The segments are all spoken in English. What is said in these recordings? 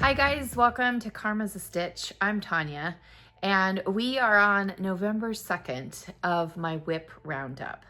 Hi guys, welcome to Karma's a Stitch. I'm Tonya, and we are on November 2nd of my WIP Roundup.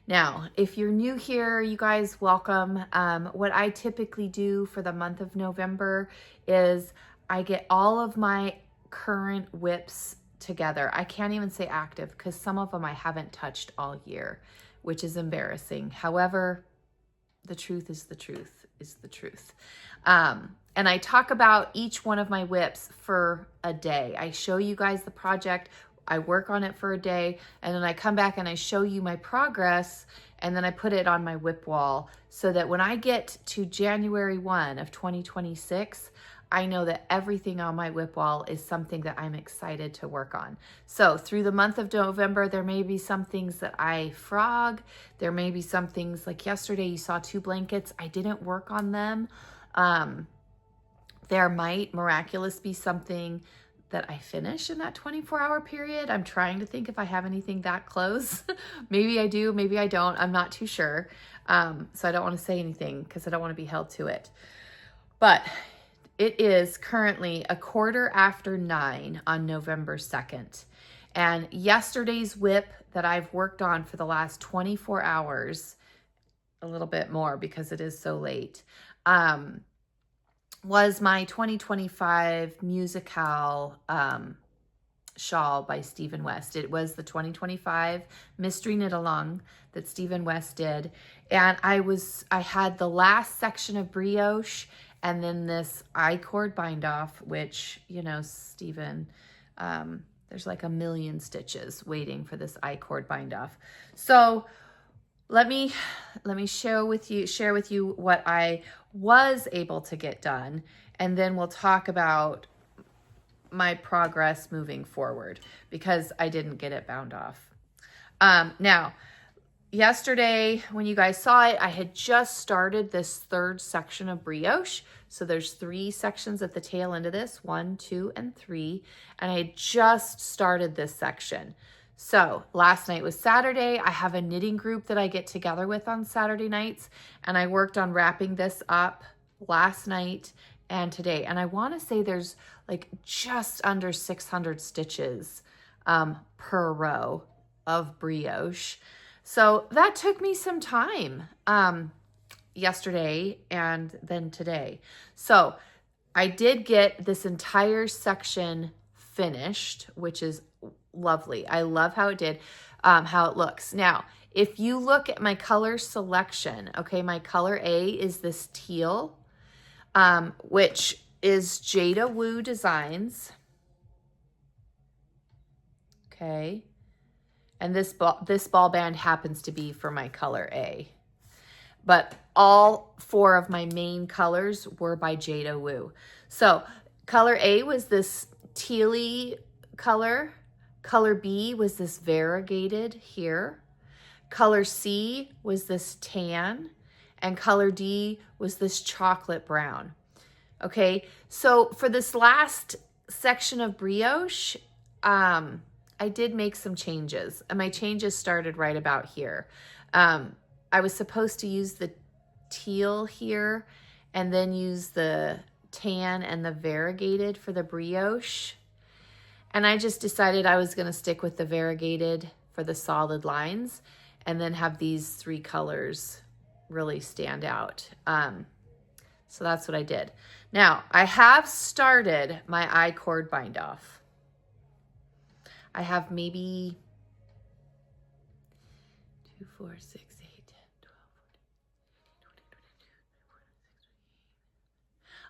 Now, if you're new here, you guys, welcome. What I typically do for the month of November is I get all of my current WIPs together. I can't even say active because some of them I haven't touched all year, which is embarrassing. However, the truth is the truth is the truth. And I talk about each one of my WIPs for a day. I show you guys the project, I work on it for a day, and then I come back and I show you my progress, and then I put it on my WIP wall so that when I get to January 1 of 2026, I know that everything on my WIP wall is something that I'm excited to work on. So through the month of November, there may be some things that I frog. There may be some things like yesterday you saw 2 blankets. I didn't work on them. There might miraculously be something that I finish in that 24-hour period. I'm trying to think if I have anything that close. Maybe I do, maybe I don't. I'm not too sure. So I don't want to say anything because I don't want to be held to it. But it is currently 9:15 on November 2nd. And yesterday's WIP that I've worked on for the last 24 hours, a little bit more because it is so late, was my 2025 Musical shawl by Stephen West. It was the 2025 Mystery Knit Along that Stephen West did. And I had the last section of brioche and then this I-cord bind off, which, you know, Stephen, there's like a million stitches waiting for this I-cord bind off. So let me share with you what I was able to get done, and then we'll talk about my progress moving forward because I didn't get it bound off. Now, yesterday when you guys saw it, I had just started this 3rd section of brioche. So there's 3 sections at the tail end of this, 1, 2, and 3, and I had just started this section. So last night was Saturday. I have a knitting group that I get together with on Saturday nights, and I worked on wrapping this up last night and today. And I want to say there's like just under 600 stitches per row of brioche. So that took me some time yesterday and then today. So I did get this entire section finished, which is lovely. I love how it did, how it looks. Now, if you look at my color selection, okay, my color A is this teal, which is Jada Woo Designs. Okay. And this ball band happens to be for my color A. But all 4 of my main colors were by Jada Woo. So color A was this tealy color. Color B was this variegated here. Color C was this tan. And color D was this chocolate brown. Okay, so for this last section of brioche, I did make some changes. And my changes started right about here. I was supposed to use the teal here and then use the tan and the variegated for the brioche. And I just decided I was going to stick with the variegated for the solid lines and then have these 3 colors really stand out. So that's what I did. Now, I have started my I-cord bind off. I have maybe 2, 4, 6, 8, 10, 12, 14, 15, 20, 21, 22,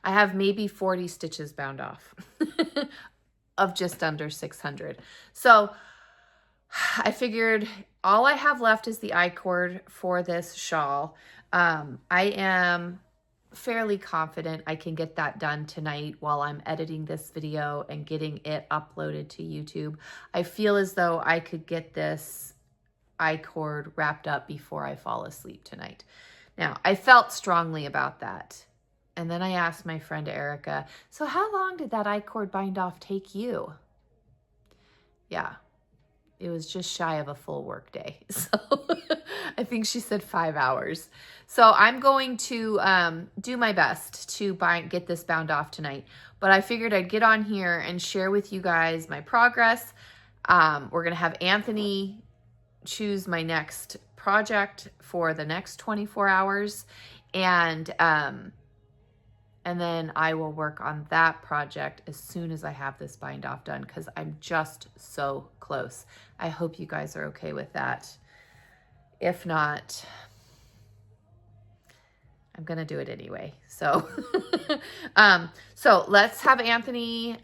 23. I have maybe 40 stitches bound off of just under 600. So I figured all I have left is the I-cord for this shawl. I am fairly confident I can get that done tonight while I'm editing this video and getting it uploaded to YouTube. I feel as though I could get this I-cord wrapped up before I fall asleep tonight. Now, I felt strongly about that. And then I asked my friend Erica, so how long did that I-cord bind off take you? Yeah, it was just shy of a full work day. So I think she said 5 hours. So I'm going to do my best to get this bound off tonight. But I figured I'd get on here and share with you guys my progress. We're going to have Anthony choose my next project for the next 24 hours. And then I will work on that project as soon as I have this bind off done, because I'm just so close. I hope you guys are okay with that. If not, I'm going to do it anyway. So, so let's have Anthony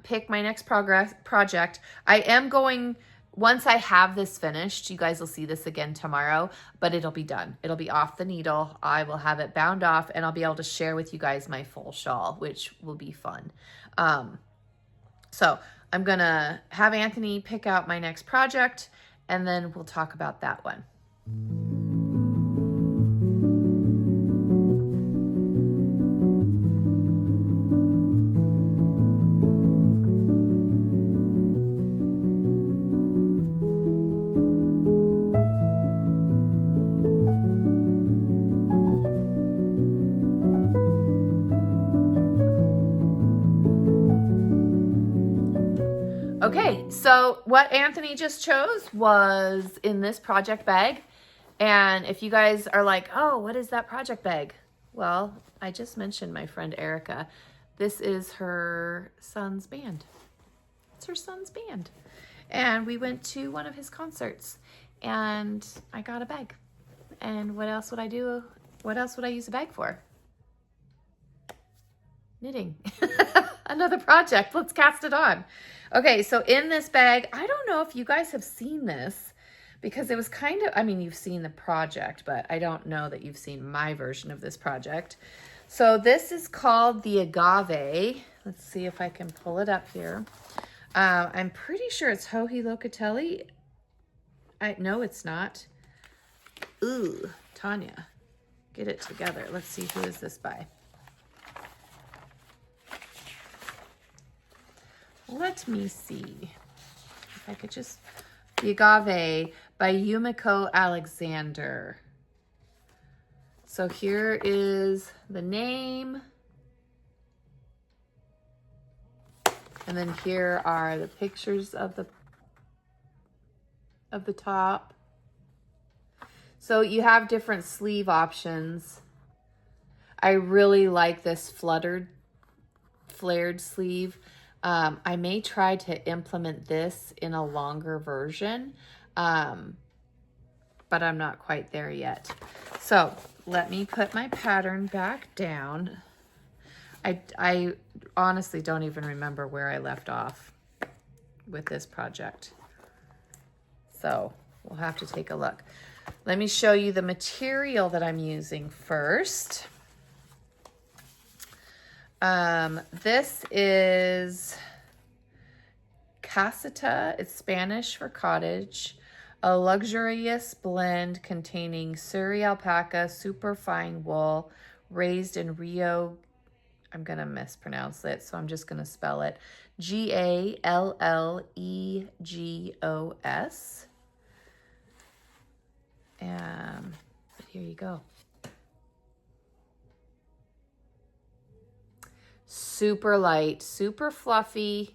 pick my next project. I am going, once I have this finished, you guys will see this again tomorrow, but it'll be done. It'll be off the needle. I will have it bound off, and I'll be able to share with you guys my full shawl, which will be fun. So I'm going to have Anthony pick out my next project, and then we'll talk about that one. Okay, so what Anthony just chose was in this project bag. And if you guys are like, oh, what is that project bag? Well, I just mentioned my friend Erica. This is her son's band. It's her son's band. And we went to one of his concerts and I got a bag. And what else would I do? What else would I use a bag for? Knitting. Another project. Let's cast it on. Okay, so in this bag, I don't know if you guys have seen this, because it was kind of, I mean, you've seen the project, but I don't know that you've seen my version of this project. So this is called the Agave. Let's see if I can pull it up here. I'm pretty sure it's Joji Locatelli. No, it's not. Ooh, Tonya, get it together. Let's see, who is this by? Let me see if I could just, the Agave by Yumiko Alexander. So here is the name. And then here are the pictures of the top. So you have different sleeve options. I really like this flared sleeve. I may try to implement this in a longer version, but I'm not quite there yet. So let me put my pattern back down. I honestly don't even remember where I left off with this project. So we'll have to take a look. Let me show you the material that I'm using first. This is casita. It's Spanish for cottage, a luxurious blend containing Suri alpaca, super-fine wool, raised in Rio. I'm going to mispronounce it, so I'm just going to spell it. Gallegos. And here you go. Super light, super fluffy.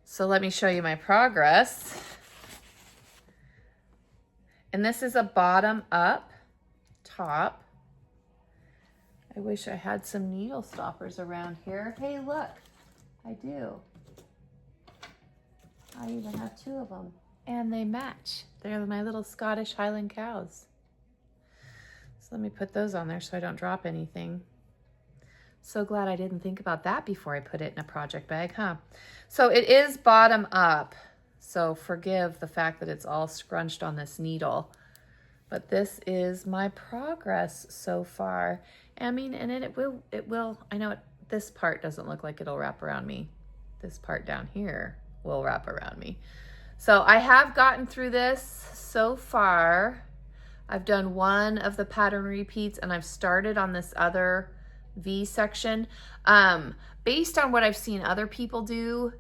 So let me show you my progress. And this is a bottom up top. I wish I had some needle stoppers around here. Hey, look, I do. I even have 2 of them. And they match. They're my little Scottish Highland cows. So let me put those on there so I don't drop anything. So glad I didn't think about that before I put it in a project bag, huh? So it is bottom up. So forgive the fact that it's all scrunched on this needle. But this is my progress so far. I mean, and it will, I know this part doesn't look like it'll wrap around me. This part down here will wrap around me. So I have gotten through this so far. I've done one of the pattern repeats and I've started on this other V section. Based on what I've seen other people do,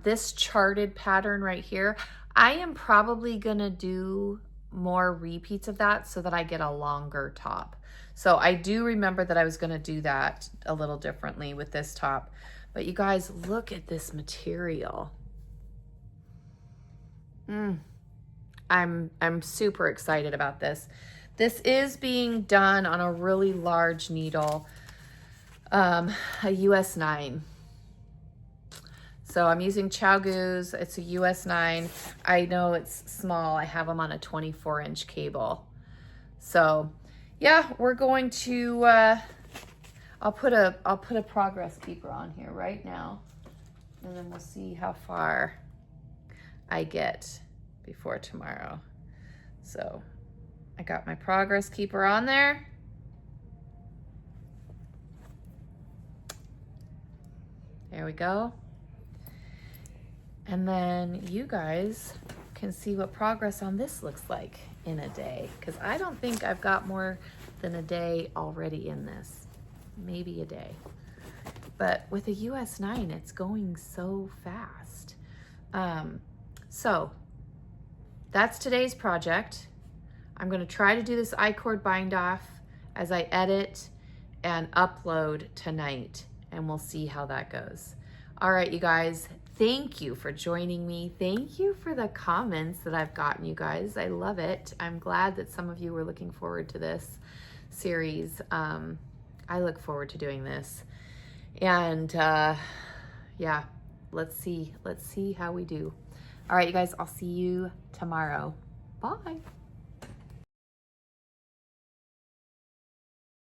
this charted pattern right here, I am probably gonna do more repeats of that so that I get a longer top. So I do remember that I was gonna do that a little differently with this top. But you guys, look at this material. I'm super excited about this. This is being done on a really large needle, a US 9. So I'm using ChowGoo's. It's a US 9. I know it's small. I have them on a 24-inch cable. So yeah, we're going to, I'll put a progress keeper on here right now, and then we'll see how far I get before tomorrow. So I got my progress keeper on there. There we go. And then you guys can see what progress on this looks like in a day, because I don't think I've got more than a day already in this. Maybe a day. But with a US 9, it's going so fast. So that's today's project. I'm going to try to do this I-cord bind off as I edit and upload tonight, and we'll see how that goes. All right, you guys, thank you for joining me. Thank you for the comments that I've gotten, you guys. I love it. I'm glad that some of you were looking forward to this series. I look forward to doing this. And yeah, let's see how we do. All right, you guys, I'll see you tomorrow. Bye.